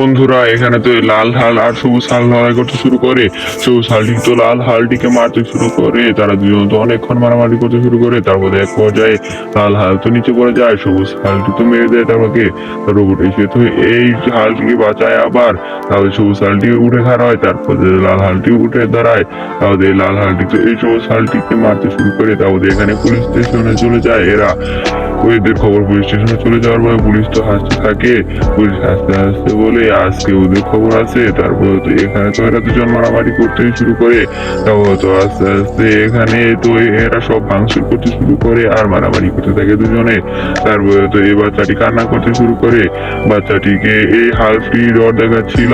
বন্ধুরা এখানে তো লাল হাল আর সবুজ হাল লড়াই করতে শুরু করে। সবুজ হালটি তো লাল হালটিকে মারতে শুরু করে, তারা দুজন তো অনেকক্ষণ মারামারি করতে শুরু করে। তারপরে এক পর্যায়ে লাল হাল তো নিচে পড়ে যায়, সবুজ হালটি তো মেরে দেয় তারপরে রোবট এসে তো এই হালটিকে বাঁচায়। আবার তাহলে সবুজ হালটি উঠে খাড়া হয়, তারপরে লাল হালটি উঠে দাঁড়ায়। তাহলে লাল হালটি তো এই সবুজ হালটিকে মারতে শুরু করে। তাহলে এখানে পুলিশ স্টেশনে চলে যায় এরা। ওদের খবর পুলিশ স্টেশনে চলে যাওয়ার পরে পুলিশ তো হাসতে থাকে। পুলিশ হাসতে হাসতে বলে আজকে ওদের খবর আছে। তারপর তো এখানে তো এরা দুজন মারামারি করতে শুরু করে। তারপর তো আস্তে আস্তে এখানে তো এরা সব ভাঙচুর করতে শুরু করে আর মারামারি করতে থাকে দুজনে। তারপরে তো এই বাচ্চাটি কান্না করতে শুরু করে। বাচ্চাটিকে এই হালফি ডর দেখাচ্ছিল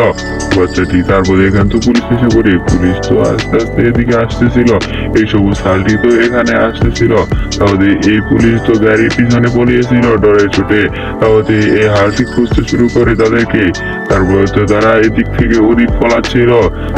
বাচ্চাটি। তারপরে এখানে তো পুলিশ এসে পড়ে। পুলিশ তো আস্তে আস্তে এদিকে আসতেছিল। এই সবুজ হালটি তো এখানে আসতেছিল। তাহলে এই পুলিশ তো গাড়ির পিছনে পলিয়েছিল ডরের চোটে। তাহলে এই হালটি খুঁজতে শুরু করে তাদেরকে। তারপরে তো তারা এদিক থেকে ওদিক পলাচ্ছিল।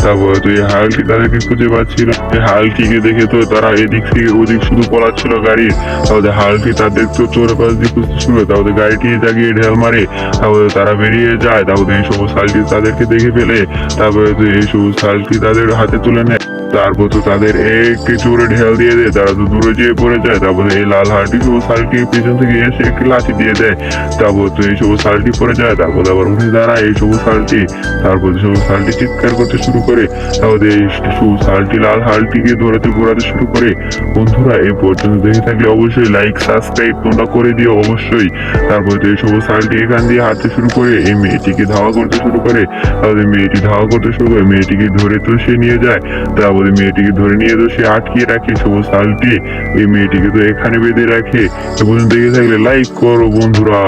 তারপরে তো এই হালটি তাদেরকে খুঁজে পাচ্ছিল। এই হালটিকে দেখে তো তারা এদিক থেকে ওদিক শুধু পলাচ্ছিল গাড়ির। তাহলে হালটি তাদের তো চোর পাশ দিয়ে খুঁজতে শুরু করে। তাহলে গাড়িটি জাগিয়ে ঢেল মারে। তারপরে তারা বেরিয়ে যায়। তারপরে এই সবুজ হালটি তাদেরকে দেখে ফেলে। তারপরে তো এই সবুজ হালটি তাদের হাতে তুলে নেয়। তারপর তো তাদের একটি জোরে ঢেল দিয়ে দেয়, তারা তো দূরে যেয়ে পড়ে যায়। তারপরে এই লাল হালটি সবুজ হালটি পিছন থেকে এসে একটি লাঠি দিয়ে দেয়। তারপর তো এই সবুজ হালটি পড়ে যায়। তারপর আবার উঠে দাঁড়ায় এই সবুজ হালটি। তারপর সবুজ হালটি চিৎকার করতে শুরু করে। তারপরে এই সবুজ হালটি লাল হালটিকে ধরাতে ঘোরাতে শুরু করে। বন্ধুরা এই পর্যন্ত দেখে থাকলে অবশ্যই লাইক সাবস্ক্রাইব তোমরা করে দিও অবশ্যই। তারপর তো এই সবুজ হালটি এখান দিয়ে হাঁটতে শুরু করে এই মেয়েটিকে ধাওয়া করতে শুরু করে। তাহলে মেয়েটি ধাওয়া করতে শুরু করে, মেয়েটিকে ধরে তো সে নিয়ে যায়। তারপরে মেয়েটিকে ধরে নিয়ে তো সে আটকিয়ে রাখে সবুজ হালটি। এই মেয়েটিকে তো এখানে বেঁধে রাখে। এ পর্যন্ত দেখে থাকলে লাইক করো বন্ধুরা।